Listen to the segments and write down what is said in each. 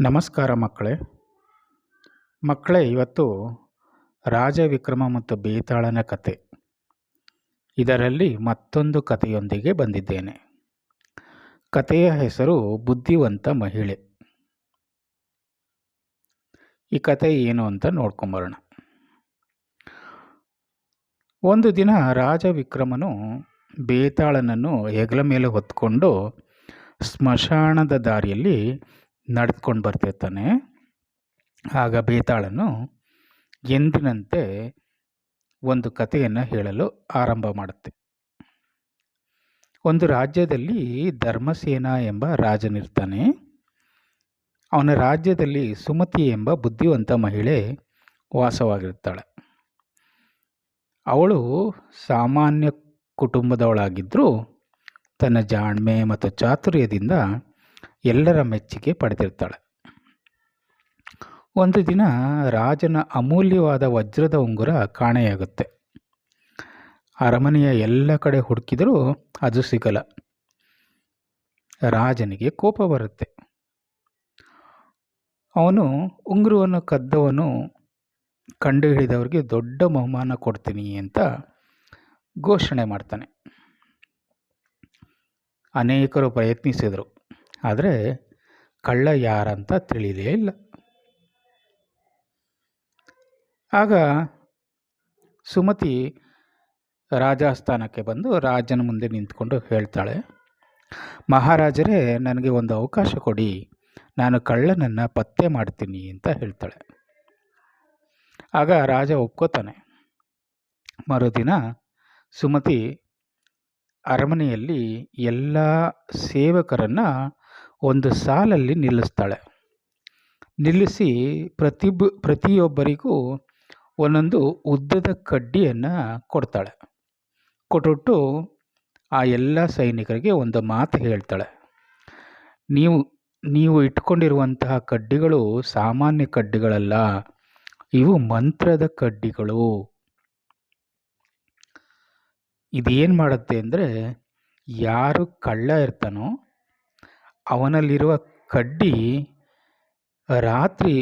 ನಮಸ್ಕಾರ ಮಕ್ಕಳೇ. ಇವತ್ತು ರಾಜ ವಿಕ್ರಮ ಮತ್ತು ಬೇತಾಳನ ಕತೆ, ಇದರಲ್ಲಿ ಮತ್ತೊಂದು ಕಥೆಯೊಂದಿಗೆ ಬಂದಿದ್ದೇನೆ. ಕಥೆಯ ಹೆಸರು ಬುದ್ಧಿವಂತ ಮಹಿಳೆ. ಈ ಕತೆ ಏನು ಅಂತ ನೋಡ್ಕೊಂಬರೋಣ. ಒಂದು ದಿನ ರಾಜ ವಿಕ್ರಮನು ಬೇತಾಳನನ್ನು ಹೆಗಲ ಮೇಲೆ ಹೊತ್ಕೊಂಡು ಸ್ಮಶಾನದ ದಾರಿಯಲ್ಲಿ ನಡೆದುಕೊಂಡು ಬರ್ತಿರ್ತಾನೆ. ಆಗ ಬೇತಾಳನು ಎಂದಿನಂತೆ ಒಂದು ಕಥೆಯನ್ನು ಹೇಳಲು ಆರಂಭ ಮಾಡುತ್ತೆ. ಒಂದು ರಾಜ್ಯದಲ್ಲಿ ಧರ್ಮಸೇನ ಎಂಬ ರಾಜನಿರ್ತಾನೆ. ಅವನ ರಾಜ್ಯದಲ್ಲಿ ಸುಮತಿ ಎಂಬ ಬುದ್ಧಿವಂತ ಮಹಿಳೆ ವಾಸವಾಗಿರ್ತಾಳೆ. ಅವಳು ಸಾಮಾನ್ಯ ಕುಟುಂಬದವಳಾಗಿದ್ದರೂ ತನ್ನ ಜಾಣ್ಮೆ ಮತ್ತು ಚಾತುರ್ಯದಿಂದ ಎಲ್ಲರ ಮೆಚ್ಚುಗೆ ಪಡೆದಿರ್ತಾಳೆ. ಒಂದು ದಿನ ರಾಜನ ಅಮೂಲ್ಯವಾದ ವಜ್ರದ ಉಂಗುರ ಕಾಣೆಯಾಗುತ್ತೆ. ಅರಮನೆಯ ಎಲ್ಲ ಕಡೆ ಹುಡುಕಿದರೂ ಅದು ಸಿಗಲ್ಲ. ರಾಜನಿಗೆ ಕೋಪ ಬರುತ್ತೆ. ಅವನು ಉಂಗುರವನ್ನು ಕದ್ದವನು ಕಂಡುಹಿಡಿದವರಿಗೆ ದೊಡ್ಡ ಬಹುಮಾನ ಕೊಡ್ತೀನಿ ಅಂತ ಘೋಷಣೆ ಮಾಡ್ತಾನೆ. ಅನೇಕರು ಪ್ರಯತ್ನಿಸಿದರು, ಆದರೆ ಕಳ್ಳ ಯಾರಂತ ತಿಳಿಯಲೇ ಇಲ್ಲ. ಆಗ ಸುಮತಿ ರಾಜಾಸ್ಥಾನಕ್ಕೆ ಬಂದು ರಾಜನ ಮುಂದೆ ನಿಂತ್ಕೊಂಡು ಹೇಳ್ತಾಳೆ, ಮಹಾರಾಜರೇ, ನನಗೆ ಒಂದು ಅವಕಾಶ ಕೊಡಿ, ನಾನು ಕಳ್ಳನನ್ನು ಪತ್ತೆ ಮಾಡ್ತೀನಿ ಅಂತ ಹೇಳ್ತಾಳೆ. ಆಗ ರಾಜ ಒಪ್ಕೋತಾನೆ. ಮರುದಿನ ಸುಮತಿ ಅರಮನೆಯಲ್ಲಿ ಎಲ್ಲ ಸೇವಕರನ್ನು ಒಂದು ಸಾಲಲ್ಲಿ ನಿಲ್ಲಿಸ್ತಾಳೆ. ನಿಲ್ಲಿಸಿ ಪ್ರತಿಯೊಬ್ಬರಿಗೂ ಒಂದೊಂದು ಉದ್ದದ ಕಡ್ಡಿಯನ್ನು ಕೊಡ್ತಾಳೆ. ಕೊಟ್ಬಿಟ್ಟು ಆ ಎಲ್ಲ ಸೈನಿಕರಿಗೆ ಒಂದು ಮಾತು ಹೇಳ್ತಾಳೆ, ನೀವು ಇಟ್ಕೊಂಡಿರುವಂತಹ ಕಡ್ಡಿಗಳು ಸಾಮಾನ್ಯ ಕಡ್ಡಿಗಳಲ್ಲ, ಇವು ಮಂತ್ರದ ಕಡ್ಡಿಗಳು. ಇದೇನು ಮಾಡುತ್ತೆ ಅಂದರೆ, ಯಾರು ಕಳ್ಳ ಇರ್ತಾನೋ ಅವನಲ್ಲಿರುವ ಕಡ್ಡಿ ರಾತ್ರಿ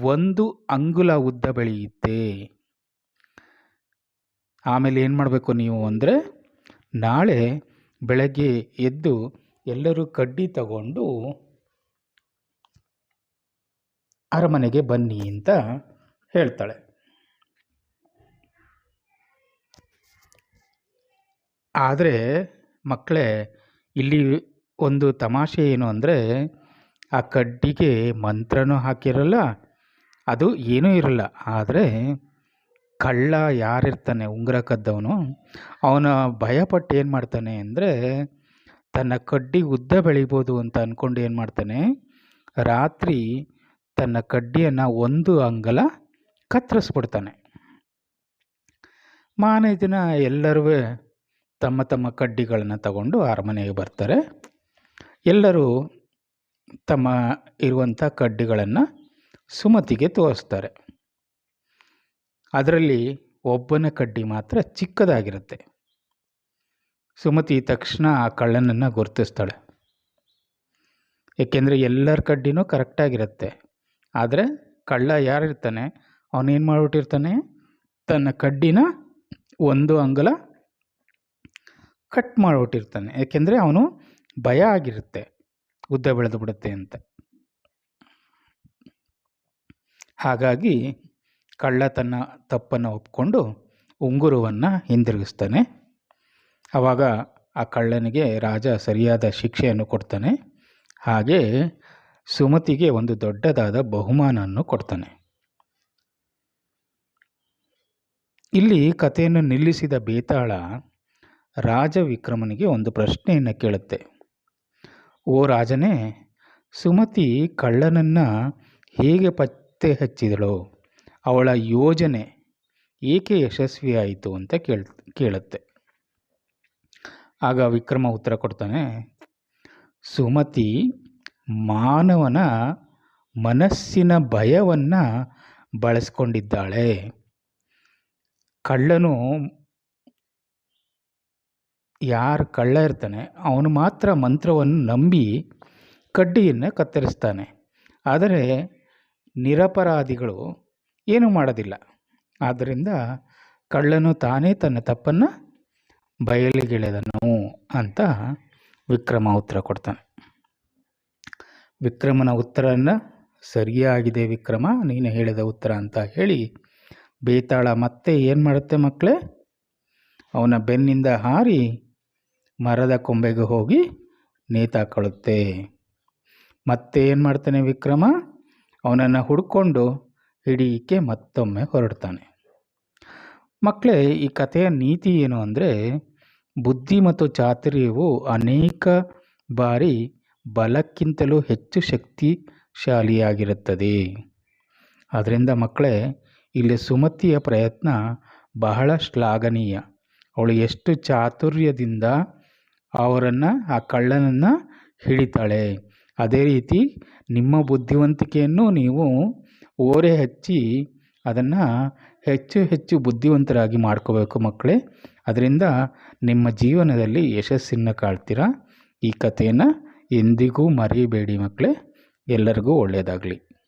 1 ಅಂಗುಲ ಉದ್ದ ಬೆಳೆಯುತ್ತೆ. ಆಮೇಲೆ ಏನು ಮಾಡಬೇಕು ನೀವು ಅಂದರೆ, ನಾಳೆ ಬೆಳಗ್ಗೆ ಎದ್ದು ಎಲ್ಲರೂ ಕಡ್ಡಿ ತಗೊಂಡು ಅರಮನೆಗೆ ಬನ್ನಿ ಅಂತ ಹೇಳ್ತಾಳೆ. ಆದರೆ ಮಕ್ಕಳೇ, ಇಲ್ಲಿ ಒಂದು ತಮಾಷೆ ಏನು ಅಂದರೆ, ಆ ಕಡ್ಡಿಗೆ ಮಂತ್ರನೂ ಹಾಕಿರಲ್ಲ, ಅದು ಏನೂ ಇರಲ್ಲ. ಆದರೆ ಕಳ್ಳ ಯಾರಿರ್ತಾನೆ, ಉಂಗುರ ಕದ್ದವನು, ಅವನ ಭಯಪಟ್ಟು ಏನು ಮಾಡ್ತಾನೆ ಅಂದರೆ, ತನ್ನ ಕಡ್ಡಿ ಉದ್ದ ಬೆಳಿಬೋದು ಅಂತ ಅಂದ್ಕೊಂಡು ಏನು ಮಾಡ್ತಾನೆ, ರಾತ್ರಿ ತನ್ನ ಕಡ್ಡಿಯನ್ನು 1 ಅಂಗುಲ ಕತ್ತರಿಸ್ಬಿಡ್ತಾನೆ. ಮಾರನೇ ದಿನ ಎಲ್ಲರೂ ತಮ್ಮ ತಮ್ಮ ಕಡ್ಡಿಗಳನ್ನು ತಗೊಂಡು ಅರಮನೆಗೆ ಬರ್ತಾರೆ. ಎಲ್ಲರೂ ತಮ್ಮ ಇರುವಂಥ ಕಡ್ಡಿಗಳನ್ನು ಸುಮತಿಗೆ ತೋರಿಸ್ತಾರೆ. ಅದರಲ್ಲಿ ಒಬ್ಬನ ಕಡ್ಡಿ ಮಾತ್ರ ಚಿಕ್ಕದಾಗಿರುತ್ತೆ. ಸುಮತಿ ತಕ್ಷಣ ಆ ಕಳ್ಳನನ್ನು ಗುರುತಿಸ್ತಾಳೆ. ಏಕೆಂದರೆ ಎಲ್ಲರ ಕಡ್ಡಿನೂ ಕರೆಕ್ಟಾಗಿರುತ್ತೆ. ಆದರೆ ಕಳ್ಳ ಯಾರಿರ್ತಾನೆ, ಅವನೇನು ಮಾಡಿಬಿಟ್ಟಿರ್ತಾನೆ, ತನ್ನ ಕಡ್ಡಿನ 1 ಅಂಗುಲ ಕಟ್ ಮಾಡಿಬಿಟ್ಟಿರ್ತಾನೆ. ಏಕೆಂದರೆ ಅವನು ಭಯ ಆಗಿರುತ್ತೆ, ಉದ್ದ ಬೆಳೆದು ಬಿಡುತ್ತೆ ಅಂತ. ಹಾಗಾಗಿ ಕಳ್ಳ ತನ್ನ ತಪ್ಪನ್ನು ಒಪ್ಕೊಂಡು ಉಂಗುರವನ್ನು ಹಿಂದಿರುಗಿಸ್ತಾನೆ. ಆವಾಗ ಆ ಕಳ್ಳನಿಗೆ ರಾಜ ಸರಿಯಾದ ಶಿಕ್ಷೆಯನ್ನು ಕೊಡ್ತಾನೆ. ಹಾಗೆ ಸುಮತಿಗೆ ಒಂದು ದೊಡ್ಡದಾದ ಬಹುಮಾನವನ್ನು ಕೊಡ್ತಾನೆ. ಇಲ್ಲಿ ಕಥೆಯನ್ನು ನಿಲ್ಲಿಸಿದ ಬೇತಾಳ ರಾಜ ವಿಕ್ರಮನಿಗೆ ಒಂದು ಪ್ರಶ್ನೆಯನ್ನು ಕೇಳುತ್ತೆ. ಓ ರಾಜನೇ, ಸುಮತಿ ಕಳ್ಳನನ್ನು ಹೇಗೆ ಪತ್ತೆ ಹಚ್ಚಿದಳೋ, ಅವಳ ಯೋಜನೆ ಏಕೆ ಯಶಸ್ವಿಯಾಯಿತು ಅಂತ ಕೇಳುತ್ತೆ. ಆಗ ವಿಕ್ರಮ ಉತ್ತರ ಕೊಡ್ತಾನೆ, ಸುಮತಿ ಮಾನವನ ಮನಸ್ಸಿನ ಭಯವನ್ನು ಬಳಸ್ಕೊಂಡಿದ್ದಾಳೆ. ಕಳ್ಳನು ಯಾರು ಕಳ್ಳ ಇರ್ತಾನೆ ಅವನು ಮಾತ್ರ ಮಂತ್ರವನ್ನು ನಂಬಿ ಕಡ್ಡಿಯನ್ನು ಕತ್ತರಿಸ್ತಾನೆ. ಆದರೆ ನಿರಪರಾಧಿಗಳು ಏನೂ ಮಾಡೋದಿಲ್ಲ. ಆದ್ದರಿಂದ ಕಳ್ಳನು ತಾನೇ ತನ್ನ ತಪ್ಪನ್ನು ಬಯಲಿಗೆಳೆದನು ಅಂತ ವಿಕ್ರಮ ಉತ್ತರ ಕೊಡ್ತಾನೆ. ವಿಕ್ರಮನ ಉತ್ತರನ ಸರಿಯಾಗಿದೆ ವಿಕ್ರಮ, ನೀನು ಹೇಳಿದ ಉತ್ತರ ಅಂತ ಹೇಳಿ ಬೇತಾಳ ಮತ್ತೆ ಏನು ಮಾಡುತ್ತೆ ಮಕ್ಕಳೇ, ಅವನ ಬೆನ್ನಿಂದ ಹಾರಿ ಮರದ ಕೊಂಬೆಗೆ ಹೋಗಿ ನೇತಾಕೊಳ್ಳುತ್ತೆ. ಮತ್ತೆ ಏನು ಮಾಡ್ತಾನೆ ವಿಕ್ರಮ, ಅವನನ್ನು ಹುಡ್ಕೊಂಡು ಹಿಡಿಯಕ್ಕೆ ಮತ್ತೊಮ್ಮೆ ಹೊರಡ್ತಾನೆ. ಮಕ್ಕಳೇ, ಈ ಕಥೆಯ ನೀತಿ ಏನು ಅಂದರೆ, ಬುದ್ಧಿ ಮತ್ತು ಚಾತುರ್ಯವು ಅನೇಕ ಬಾರಿ ಬಲಕ್ಕಿಂತಲೂ ಹೆಚ್ಚು ಶಕ್ತಿಶಾಲಿಯಾಗಿರುತ್ತದೆ. ಆದ್ದರಿಂದ ಮಕ್ಕಳೇ, ಇಲ್ಲಿ ಸುಮತಿಯ ಪ್ರಯತ್ನ ಬಹಳ ಶ್ಲಾಘನೀಯ. ಅವಳು ಎಷ್ಟು ಚಾತುರ್ಯದಿಂದ ಆ ಕಳ್ಳನನ್ನು ಹಿಡಿತಾಳೆ. ಅದೇ ರೀತಿ ನಿಮ್ಮ ಬುದ್ಧಿವಂತಿಕೆಯನ್ನು ನೀವು ಓರೆ ಹಚ್ಚಿ ಅದನ್ನು ಹೆಚ್ಚು ಹೆಚ್ಚು ಬುದ್ಧಿವಂತರಾಗಿ ಮಾಡ್ಕೋಬೇಕು ಮಕ್ಕಳೇ. ಅದರಿಂದ ನಿಮ್ಮ ಜೀವನದಲ್ಲಿ ಯಶಸ್ಸನ್ನು ಕಾಣ್ತೀರಾ. ಈ ಕಥೆಯನ್ನು ಎಂದಿಗೂ ಮರೆಯಬೇಡಿ ಮಕ್ಕಳೇ. ಎಲ್ಲರಿಗೂ ಒಳ್ಳೆಯದಾಗಲಿ.